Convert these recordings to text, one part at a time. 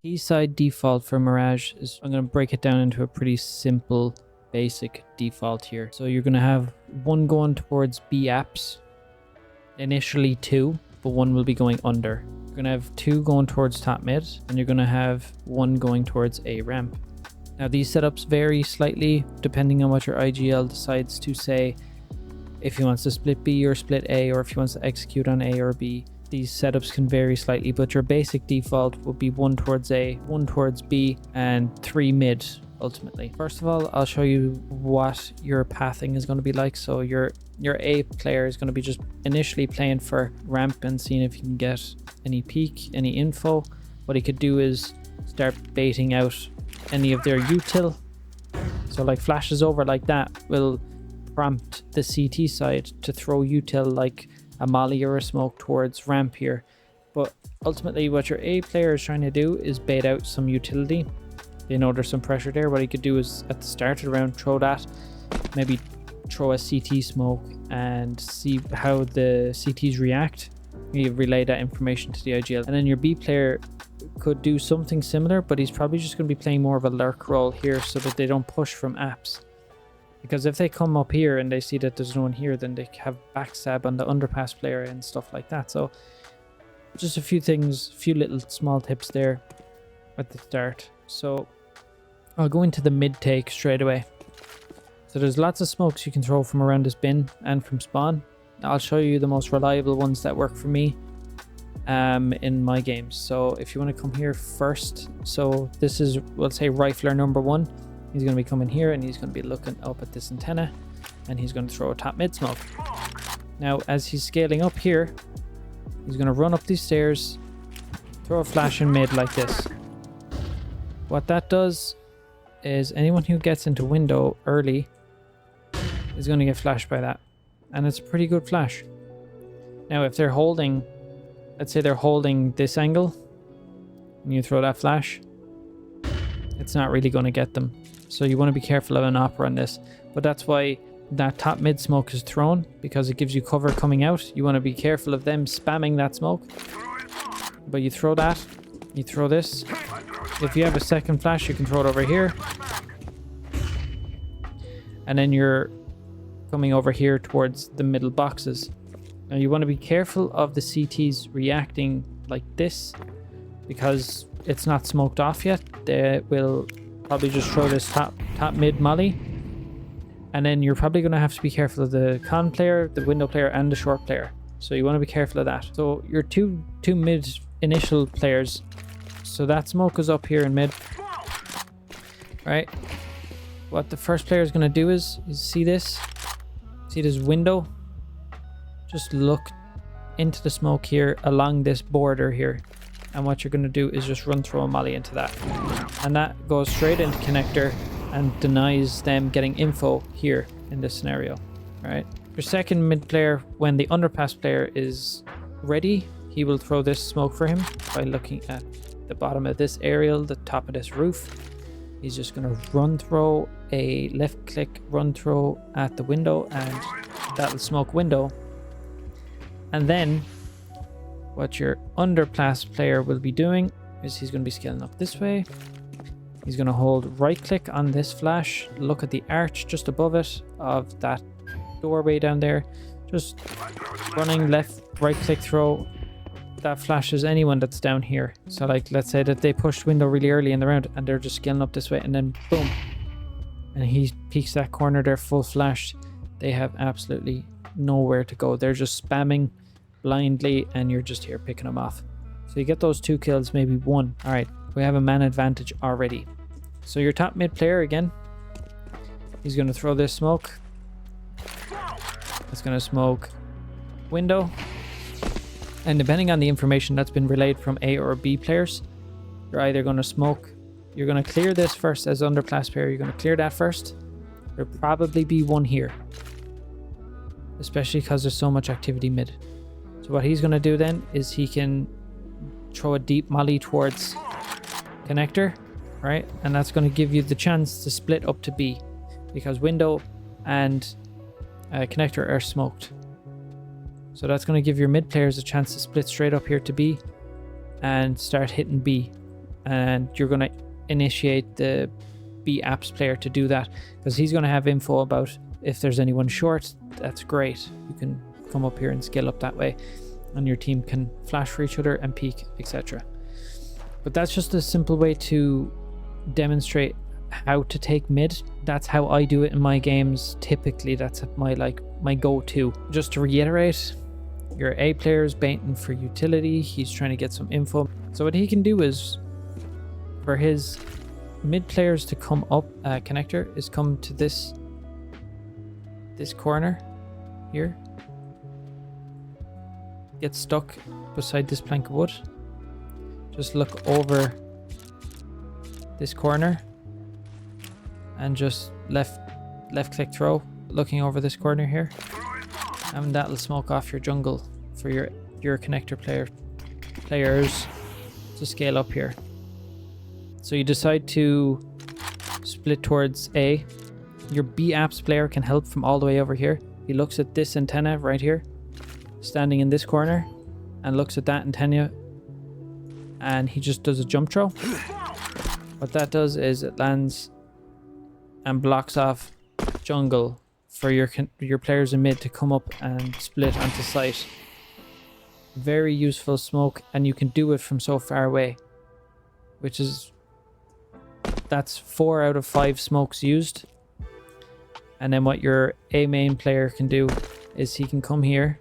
T side default for Mirage is, I'm going to break it down into a pretty simple basic default here. So you're going to have one going towards B apps, initially two, but one will be going under. You're going to have two going towards top mid, and you're going to have one going towards A ramp. Now these setups vary slightly depending on what your IGL decides to say, if he wants to split B or split A, or if he wants to execute on A or B. These setups can vary slightly, but your basic default would be one towards A, one towards B, and three mid ultimately. First of all, I'll show you what your pathing is going to be like. So your A player is going to be just initially playing for ramp and seeing if he can get any peek, any info. What he could do is start baiting out any of their util. So like flashes over like that will prompt the CT side to throw util like a molly or a smoke towards ramp here. But ultimately what your A player is trying to do is bait out some utility. They know there's some pressure there. What he could do is at the start of the round throw that, maybe throw a CT smoke and see how the CTs react. You relay that information to the IGL, and then your B player could do something similar, but he's probably just going to be playing more of a lurk role here so that they don't push from apps. Because if they come up here and they see that there's no one here, then they have backstab on the underpass player and stuff like that. So just a few things, a few little small tips there at the start. So I'll go into the mid take straight away. So there's lots of smokes you can throw from around this bin and from spawn. I'll show you the most reliable ones that work for me in my games. So if you want to come here first, so this is, we'll say, rifler number one. He's going to be coming here and he's going to be looking up at this antenna and he's going to throw a top mid smoke. Now as he's scaling up here, he's going to run up these stairs, throw a flash in mid like this. What that does is anyone who gets into window early is going to get flashed by that, and it's a pretty good flash. Now if they're holding, let's say they're holding this angle and you throw that flash, it's not really going to get them. So you want to be careful of an opera on this, but that's why that top mid smoke is thrown, because it gives you cover coming out. You want to be careful of them spamming that smoke, but you throw that, you throw this. If you have a second flash, you can throw it over here, and then you're coming over here towards the middle boxes. Now you want to be careful of the CTs reacting like this, because it's not smoked off yet. They will probably just throw this top mid molly, and then you're probably going to have to be careful of the con player, the window player, and the short player. So you want to be careful of that. So your two mid initial players, so that smoke is up here in mid, right? What the first player is going to do is see this window, just look into the smoke here along this border here. And what you're going to do is just run through a molly into that. And that goes straight into connector and denies them getting info here in this scenario, right? Your second mid player, when the underpass player is ready, he will throw this smoke for him by looking at the bottom of this aerial, the top of this roof. He's just going to run throw a left click run throw at the window, and that'll smoke window. And then what your underpass player will be doing is he's going to be scaling up this way. He's going to hold right click on this flash, look at the arch just above it of that doorway down there, just running left right click throw. That flashes anyone that's down here. So like, let's say that they pushed window really early in the round and they're just scaling up this way, and then boom, and he peeks that corner there full flash. They have absolutely nowhere to go. They're just spamming blindly and you're just here picking them off. So you get those 2 kills, maybe 1. All right, we have a man advantage already. So your top mid player again, he's going to throw this smoke. It's going to smoke window, and depending on the information that's been relayed from A or B players, you're either going to smoke, you're going to clear this first as underpass player, you're going to clear that first. There'll probably be one here, especially because there's so much activity mid. So what he's going to do then is he can throw a deep molly towards connector, right? And that's going to give you the chance to split up to B, because window and connector are smoked. So that's going to give your mid players a chance to split straight up here to B and start hitting B. and you're going to initiate the B apps player to do that, because he's going to have info about if there's anyone short. That's great. You can come up here and scale up that way, and your team can flash for each other and peek, etc. But that's just a simple way to demonstrate how to take mid. That's how I do it in my games typically. That's my go-to. Just to reiterate, your A player is baiting for utility. He's trying to get some info. So what he can do is, for his mid players to come up connector, is come to this corner here, get stuck beside this plank of wood, just look over this corner and just left click throw, looking over this corner here, and that'll smoke off your jungle for your connector players to scale up here. So you decide to split towards A. Your B apps player can help from all the way over here. He looks at this antenna right here, standing in this corner, and looks at that antenna, and he just does a jump throw. What that does is it lands and blocks off jungle for your players in mid to come up and split onto site. Very useful smoke, and you can do it from so far away, that's 4 out of 5 smokes used. And then what your A main player can do is he can come here,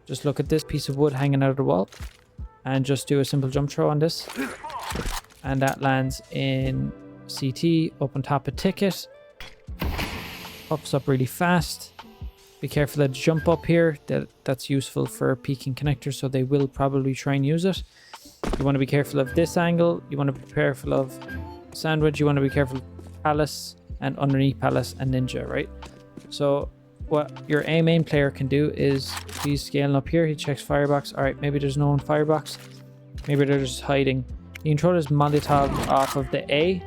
just look at this piece of wood hanging out of the wall, and just do a simple jump throw on this, and that lands in CT up on top of ticket, pops up really fast. Be careful that jump up here, that's useful for peeking connectors, so they will probably try and use it. You want to be careful of this angle, you want to be careful of sandwich, you want to be careful of palace, and underneath palace and ninja, right? So what your A main player can do is, he's scaling up here, he checks firebox. All right, maybe there's no one firebox, maybe they're just hiding. You can throw this Molotov off of the A,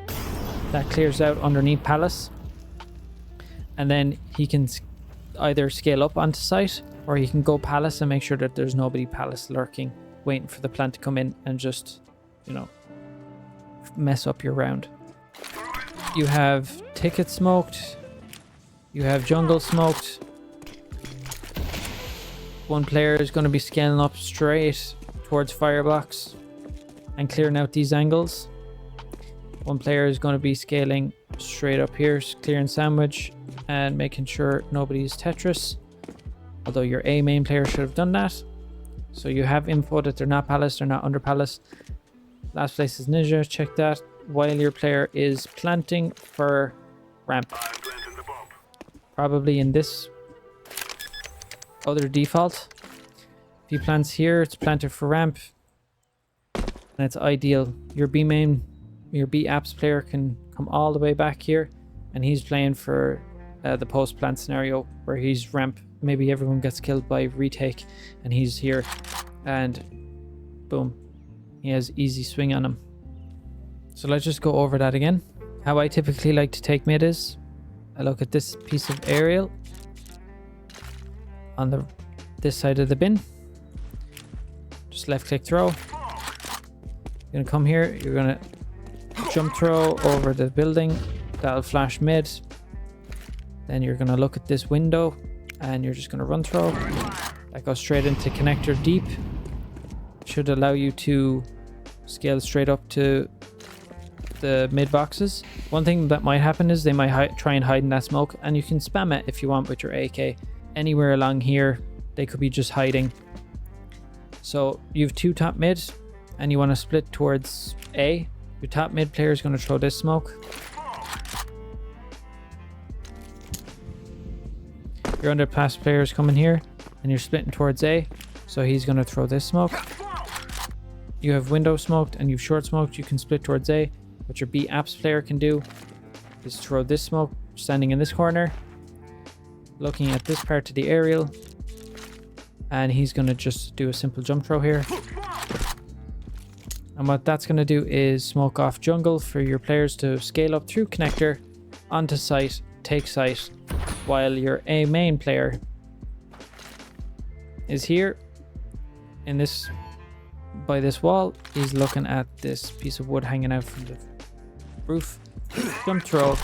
that clears out underneath palace, and then he can either scale up onto site, or he can go palace and make sure that there's nobody palace lurking, waiting for the plant to come in and just, mess up your round. You have ticket smoked, you have jungle smoked. One player is going to be scaling up straight towards firebox and clearing out these angles. One player is going to be scaling straight up here, clearing sandwich and making sure nobody's Tetris, although your A main player should have done that. So you have info that they're not palace, they're not under palace. Last place is ninja, check that, while your player is planting for ramp. Probably in this other default. If he plants here, it's planted for ramp, and it's ideal. Your B apps player can come all the way back here, and he's playing for the post plant scenario where he's ramp. Maybe everyone gets killed by retake and he's here, and boom, he has easy swing on him. So let's just go over that again. How I typically like to take mid is, I look at this piece of aerial on this side of the bin, just left click throw. You're gonna come here, you're gonna jump throw over the building, that'll flash mid. Then you're gonna look at this window and you're just gonna run throw. That goes straight into connector deep. Should allow you to scale straight up to the mid boxes. One thing that might happen is they might try and hide in that smoke, and you can spam it if you want with your AK. Anywhere along here, they could be just hiding. So you have 2 top mid, and you want to split towards A. Your top mid player is going to throw this smoke. Your underpass player is coming here, and you're splitting towards A, so he's going to throw this smoke. You have window smoked and you've short smoked, you can split towards A. What your B apps player can do is throw this smoke, standing in this corner, looking at this part of the aerial, and he's going to just do a simple jump throw here. And what that's going to do is smoke off jungle for your players to scale up through connector onto site, take site, while your A main player is here in this by this wall. He's looking at this piece of wood hanging out from the roof. Jump throw.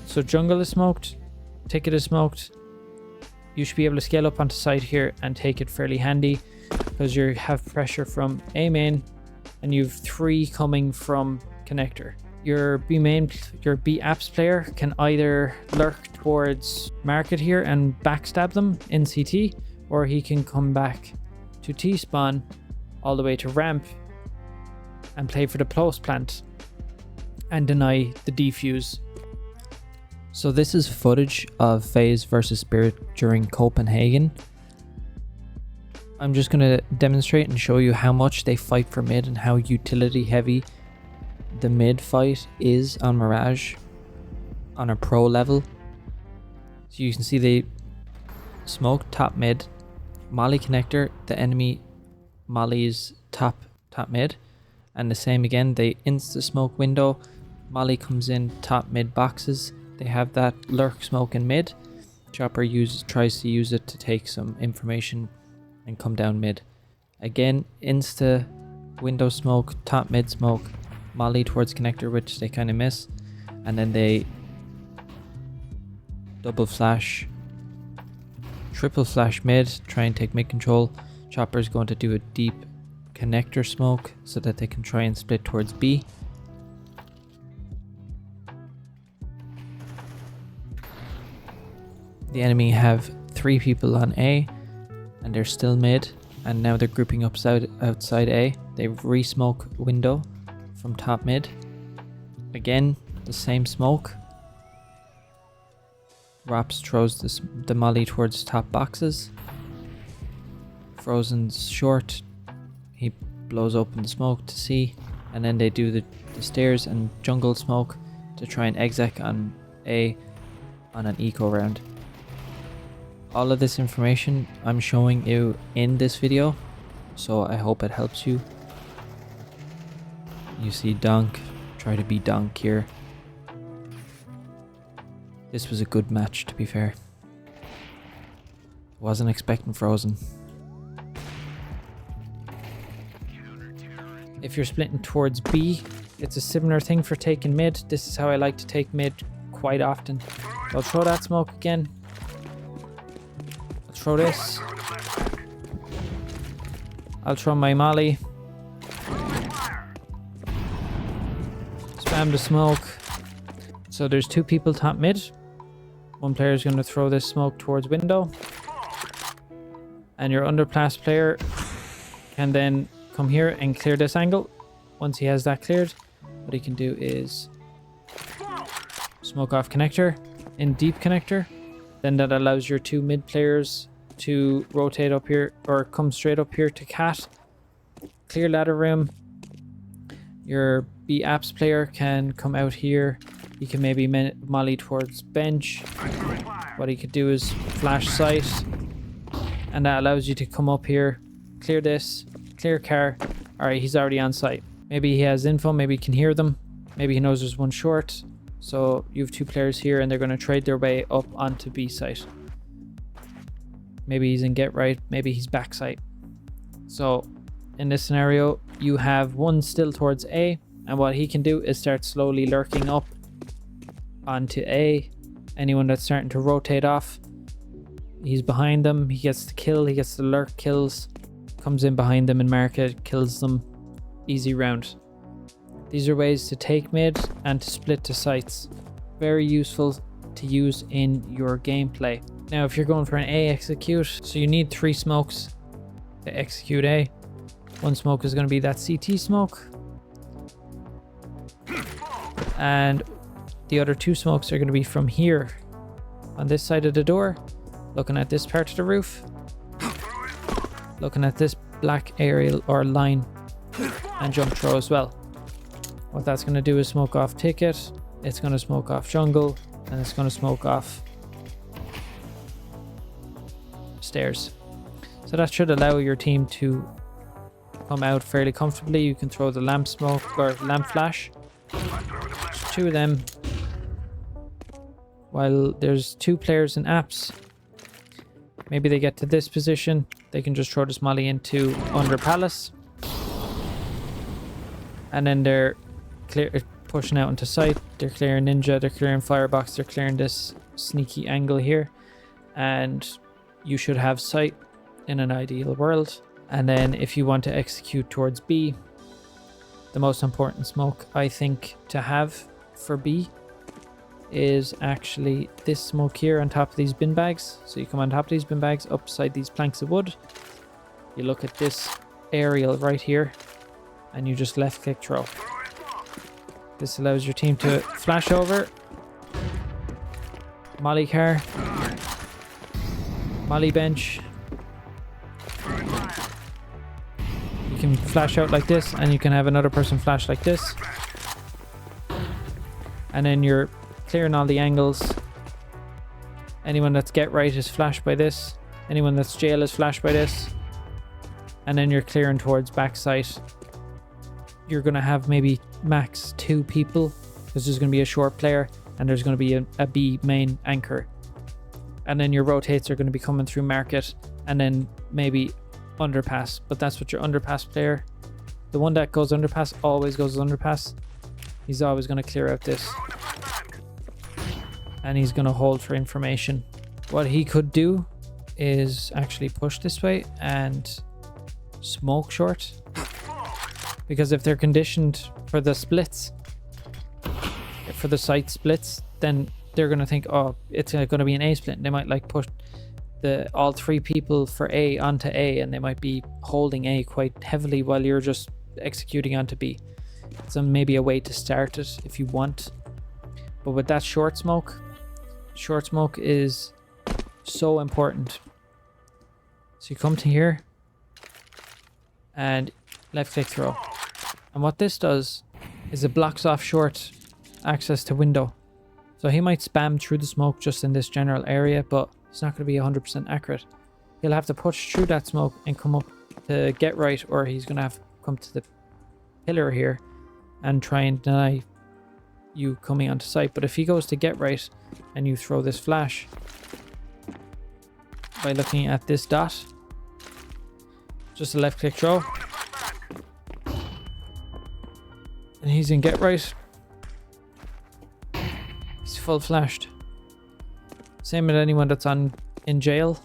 So jungle is smoked. Ticket is smoked. You should be able to scale up onto site here and take it fairly handy because you have pressure from A main and you've 3 coming from connector. Your B apps player can either lurk towards market here and backstab them in CT, or he can come back to T spawn all the way to ramp and play for the post plant and deny the defuse. So this is footage of FAZE versus Spirit during Copenhagen. I'm just going to demonstrate and show you how much they fight for mid and how utility heavy the mid fight is on Mirage on a pro level. So you can see they smoke top mid, molly connector, the enemy mollies top mid, and the same again, they insta smoke window, molly comes in top mid boxes. They have that lurk smoke in mid. Chopper tries to use it to take some information and come down mid. Again, insta window smoke, top mid smoke, molly towards connector, which they kind of miss, and then they double flash, triple flash mid, try and take mid control. Chopper's going to do a deep connector smoke so that they can try and split towards B. The enemy have 3 people on A and they're still mid, and now they're grouping up outside A. They re-smoke window from top mid. Again, the same smoke. Raps throws the molly towards top boxes. Frozen's short. He blows open the smoke to C, and then they do the stairs and jungle smoke to try and exec on A on an eco round. All of this information I'm showing you in this video, so I hope it helps you. You see Donk try to be Donk here. This was a good match, to be fair. Wasn't expecting Frozen. If you're splitting towards B, it's a similar thing for taking mid. This is how I like to take mid quite often. So I'll throw that smoke again. Throw this. I'll throw my molly. Spam the smoke. So there's 2 people top mid. One player is going to throw this smoke towards window. And your underpass player can then come here and clear this angle. Once he has that cleared, what he can do is smoke off connector in deep connector. Then that allows your 2 mid players to rotate up here or come straight up here to cat, clear ladder room. Your B apps player can come out here. He can maybe molly towards bench. What he could do is flash sight, and that allows you to come up here, clear this, clear car. All right, he's already on site. Maybe he has info, maybe he can hear them, maybe he knows there's one short. So you have 2 players here and they're going to trade their way up onto B site. Maybe he's in get right, maybe he's back site. So in this scenario, you have one still towards A, and what he can do is start slowly lurking up onto A. Anyone that's starting to rotate off, he's behind them, he gets the kill, he gets the lurk kills, comes in behind them and market, kills them. Easy round. These are ways to take mid and to split to sites. Very useful to use in your gameplay. Now if you're going for an A execute, so you need 3 smokes to execute A. One smoke is going to be that CT smoke, and the other 2 smokes are going to be from here on this side of the door, looking at this part of the roof, looking at this black area or line, and jump throw as well. What that's going to do is smoke off ticket, it's going to smoke off jungle, and it's going to smoke off stairs. So that should allow your team to come out fairly comfortably. You can throw the lamp smoke or lamp flash. There's 2 of them. While there's 2 players in apps, maybe they get to this position, they can just throw this molly into under palace. And then they're pushing out into sight. They're clearing ninja, they're clearing firebox, they're clearing this sneaky angle here. And you should have sight in an ideal world. And then if you want to execute towards B, the most important smoke I think to have for B is actually this smoke here on top of these bin bags. So you come on top of these bin bags, up beside these planks of wood. You look at this aerial right here, and you just left click throw. This allows your team to flash over, molly car, molly bench. You can flash out like this, and you can have another person flash like this. And then you're clearing all the angles. Anyone that's get right is flashed by this. Anyone that's jail is flashed by this. And then you're clearing towards backside. You're going to have maybe max 2 people, because there's going to be a short player and there's going to be a B main anchor. And then your rotates are going to be coming through market and then maybe underpass. But that's what your underpass player, the one that goes underpass, always goes underpass. He's always going to clear out this. And he's going to hold for information. What he could do is actually push this way and smoke short. Because if they're conditioned for the splits, for the site splits, then they're going to think, oh, it's going to be an A split. And they might like push all 3 people for A onto A, and they might be holding A quite heavily while you're just executing onto B. So maybe a way to start it if you want. But with that short smoke is so important. So you come to here and left click throw. And what this does is it blocks off short access to window. So he might spam through the smoke just in this general area, but it's not going to be 100% accurate. He'll have to push through that smoke and come up to get right, or he's going to have to come to the pillar here and try and deny you coming onto site. But if he goes to get right and you throw this flash by looking at this dot, just a left click throw, and he's in get right, he's full flashed. Same with anyone that's in jail,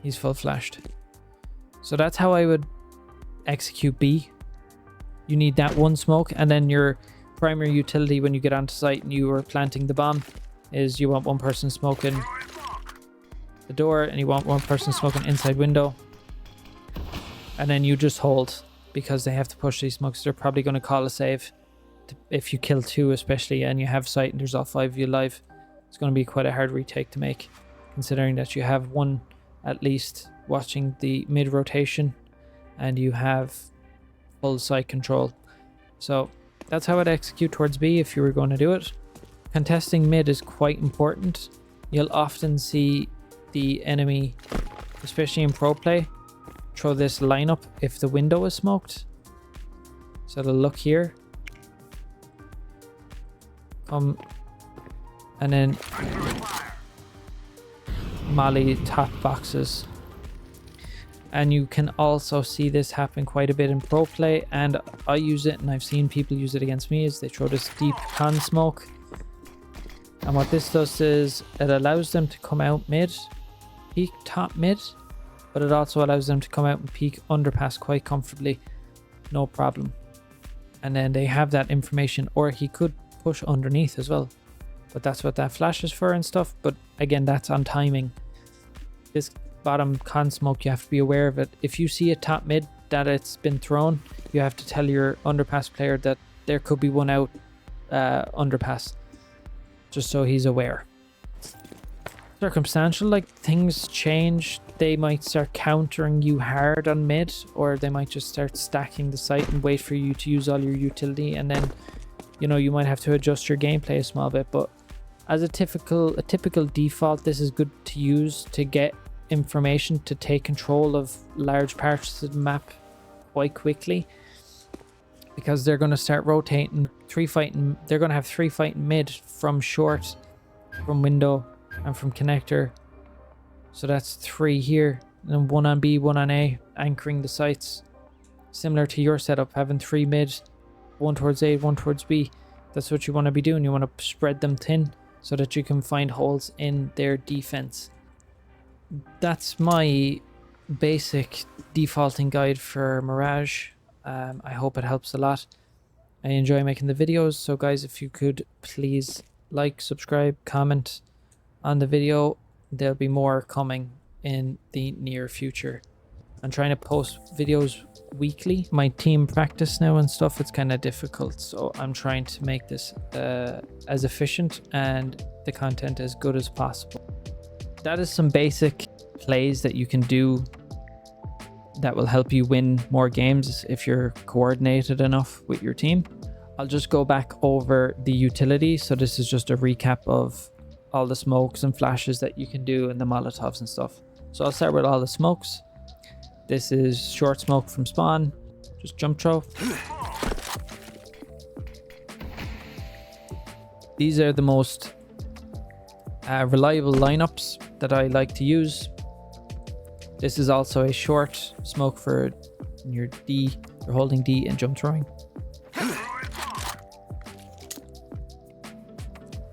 he's full flashed. So that's how I would execute B. You need that one smoke, and then your primary utility when you get onto site and you are planting the bomb is you want one person smoking the door and you want one person smoking inside window, and then you just hold, because they have to push these smokes. They're probably going to call a save if you kill 2 especially, and you have sight and there's all 5 of you live. It's going to be quite a hard retake to make, considering that you have one at least watching the mid rotation and you have full site control. So that's how I'd execute towards B if you were going to do it. Contesting mid is quite important. You'll often see the enemy, especially in pro play, throw this lineup if the window is smoked. So they'll look here, come, and then molly top boxes. And you can also see this happen quite a bit in pro play, and I use it and I've seen people use it against me, is they throw this deep con smoke. And what this does is it allows them to come out mid, peek top mid, but it also allows them to come out and peek underpass quite comfortably, no problem. And then they have that information, or he could push underneath as well, but that's what that flash is for and stuff. But again, that's on timing. This bottom con smoke, you have to be aware of it. If you see a top mid that it's been thrown, you have to tell your underpass player that there could be one out underpass, just so he's aware. Circumstantial, like things change. They might start countering you hard on mid, or they might just start stacking the site and wait for you to use all your utility, and then you might have to adjust your gameplay a small bit. But as a typical default, this is good to use to get information, to take control of large parts of the map quite quickly, because they're going to start rotating, they're going to have 3 fighting mid from short, from window, and from connector. So that's 3 here, and then 1 on B, 1 on A, anchoring the sites. similar to your setup, having 3 mid, 1 towards A, 1 towards B. That's what you want to be doing. You want to spread them thin so that you can find holes in their defense. That's my basic defaulting guide for Mirage. I hope it helps a lot. I enjoy making the videos, so guys, if you could please like, subscribe, comment on the video. There'll be more coming in the near future. I'm trying to post videos weekly. My team practice now and stuff, it's kind of difficult, so I'm trying to make this as efficient and the content as good as possible. That is some basic plays that you can do that will help you win more games if you're coordinated enough with your team. I'll just go back over the utility. So this is just a recap of all the smokes and flashes that you can do and the Molotovs and stuff. So I'll start with all the smokes. This is short smoke from spawn, just jump throw. These are the most reliable lineups that I like to use. This is also a short smoke for your D, you're holding D and jump throwing.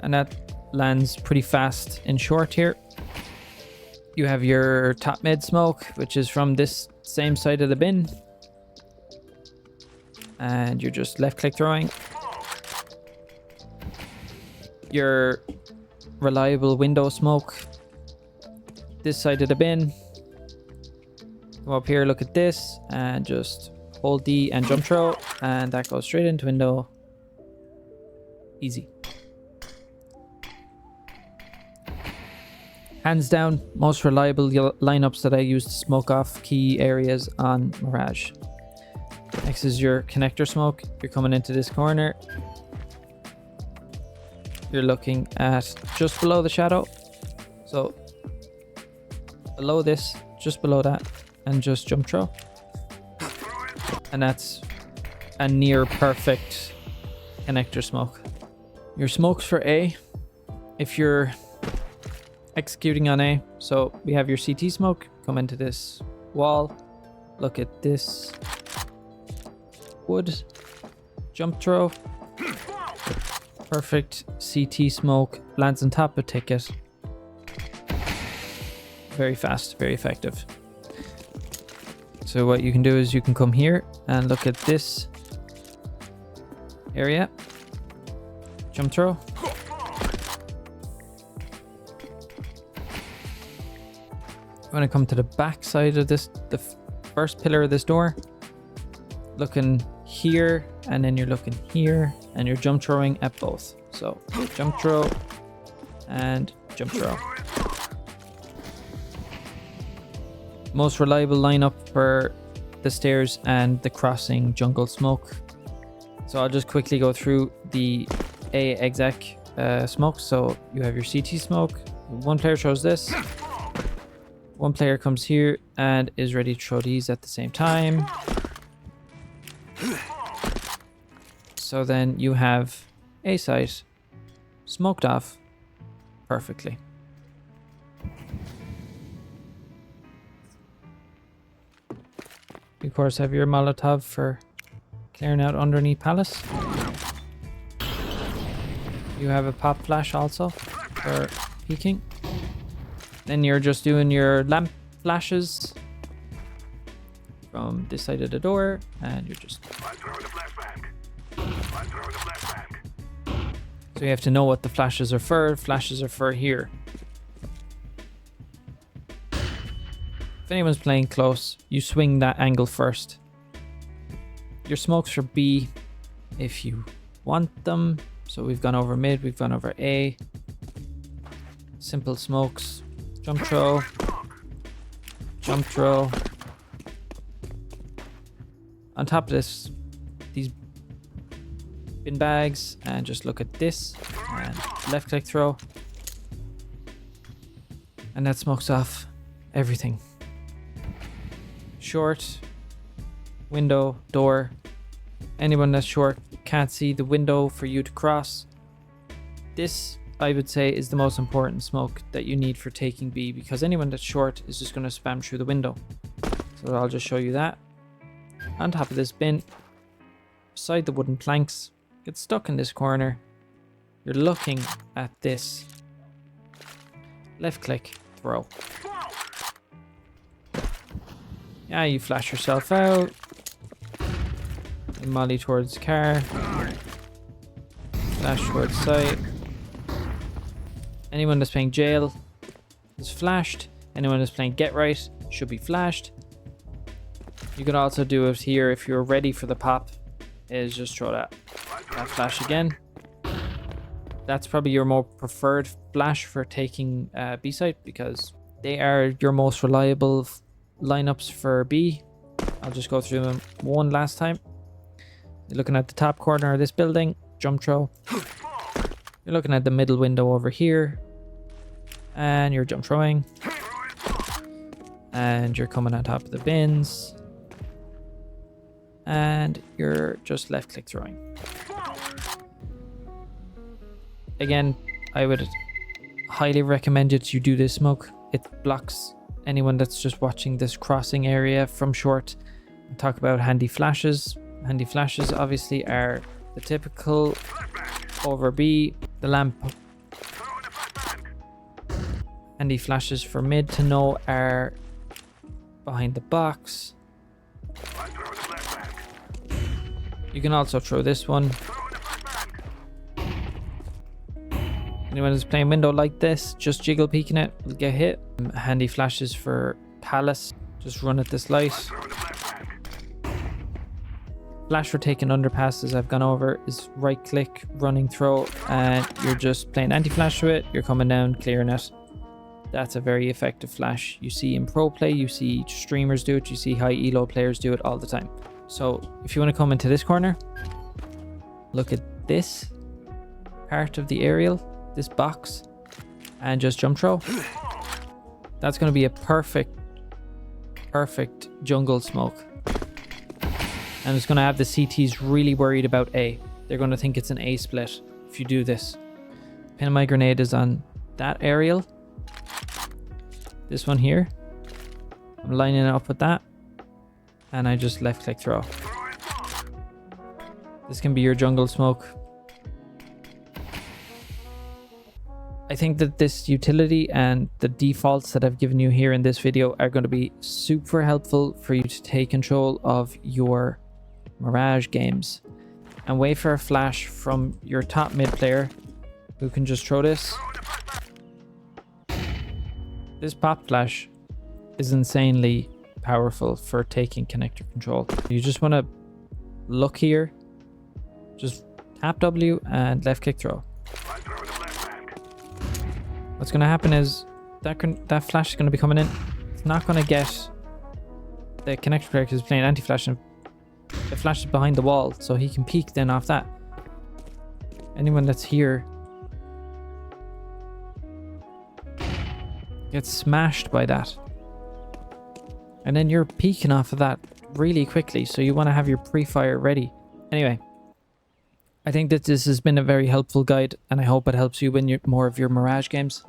And that lands pretty fast in short here. You have your top mid smoke, which is from this same side of the bin. And you're just left click throwing. Your reliable window smoke, this side of the bin. Come up here, look at this, and just hold D and jump throw, and that goes straight into window. Easy. Hands down, most reliable lineups that I use to smoke off key areas on Mirage. Next is your connector smoke. You're coming into this corner. You're looking at just below the shadow. So below this, just below that, and just jump throw. And that's a near perfect connector smoke. Your smokes for A, if you're executing on A, so we have your CT smoke, come into this wall, look at this wood, jump throw, perfect CT smoke, lands on top of ticket. Very fast, very effective. So what you can do is you can come here and look at this area, jump throw. I'm going to come to the back side of this, the first pillar of this door, looking here, and then you're looking here, and you're jump throwing at both. So jump throw and jump throw. Most reliable lineup for the stairs and the crossing jungle smoke. So I'll just quickly go through the A exec smoke. So you have your CT smoke. One player throws this. One player comes here and is ready to throw these at the same time. So then you have A site smoked off perfectly. You of course have your Molotov for clearing out underneath palace. You have a pop flash also for peeking. Then you're just doing your lamp flashes from this side of the door, and you're just... So you have to know what the flashes are for. Flashes are for here. If anyone's playing close, you swing that angle first. Your smokes for B, if you want them. So we've gone over mid, we've gone over A. Simple smokes. Jump throw. Jump throw. On top of this, these bin bags, and just look at this, and left click throw. And that smokes off everything. Short, window, door. Anyone that's short can't see the window for you to cross. This, I would say, is the most important smoke that you need for taking B, because anyone that's short is just going to spam through the window. So I'll just show you that. on top of this bin, beside the wooden planks, get stuck in this corner. You're looking at this. Left click, throw. Yeah, you flash yourself out. You molly towards the car. Flash towards site. Anyone that's playing jail is flashed. Anyone that's playing get right should be flashed. You can also do it here if you're ready for the pop. Is just throw that flash again. That's probably your more preferred flash for taking B site because they are your most reliable lineups for B. I'll just go through them one last time. You're looking at the top corner of this building, jump throw. You're looking at the middle window over here, and you're jump throwing. And you're coming on top of the bins, and you're just left click throwing. Again, I would highly recommend it you do this smoke. It blocks anyone that's just watching this crossing area from short. I'll talk about handy flashes. Handy flashes obviously are the typical over B, the lamp. Handy flashes for mid to know are behind the box. You can also throw this one. Anyone who's playing window like this, just jiggle peeking it, will get hit. Handy flashes for palace, just run at this light. Flash for taking underpasses I've gone over is right click, running throw, and you're just playing anti-flash to it, you're coming down, clearing it. That's a very effective flash. You see in pro play, you see streamers do it, you see high elo players do it all the time. So if you want to come into this corner, look at this part of the aerial, this box, and just jump throw. That's going to be a perfect jungle smoke. And it's going to have the CTs really worried about A. They're going to think it's an A split if you do this. Pin of my grenade is on that aerial. This one here. I'm lining it up with that. And I just left click throw. This can be your jungle smoke. I think that this utility and the defaults that I've given you here in this video are going to be super helpful for you to take control of your Mirage games. And wait for a flash from your top mid player who can just throw this. This pop flash is insanely powerful for taking connector control. You just want to look here, just tap W and left click throw. What's going to happen is that flash is going to be coming in. It's not going to get the connector player because he's playing anti-flash and the flash is behind the wall, so he can peek then off that. Anyone that's here gets smashed by that. And then you're peeking off of that really quickly, so you want to have your pre-fire ready. Anyway, I think that this has been a very helpful guide, and I hope it helps you win more of your Mirage games.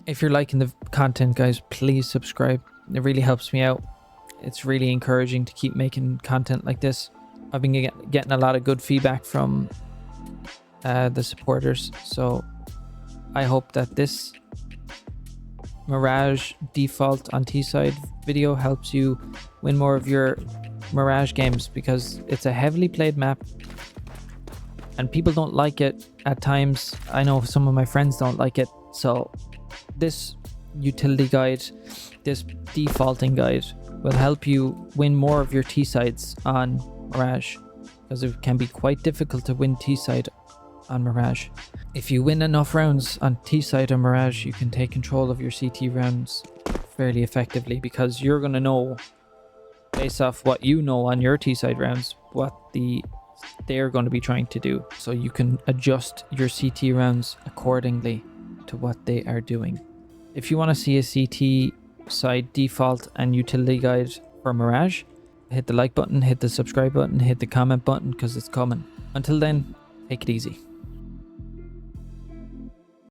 If you're liking the content, guys, please subscribe. It really helps me out. It's really encouraging to keep making content like this. I've been getting a lot of good feedback from the supporters, so I hope that this Mirage default on T-side video helps you win more of your Mirage games, because it's a heavily played map and people don't like it at times. I know some of my friends don't like it, so this utility guide, this defaulting guide, will help you win more of your T-sides on Mirage, because it can be quite difficult to win T-side on Mirage. If you win enough rounds on T-side on Mirage, you can take control of your CT rounds fairly effectively, because you're going to know, based off what you know on your T-side rounds, what they're going to be trying to do. So you can adjust your CT rounds accordingly to what they are doing. If you want to see a CT side default and utility guide for Mirage, hit the like button, hit the subscribe button, hit the comment button, because it's coming. Until then, take it easy.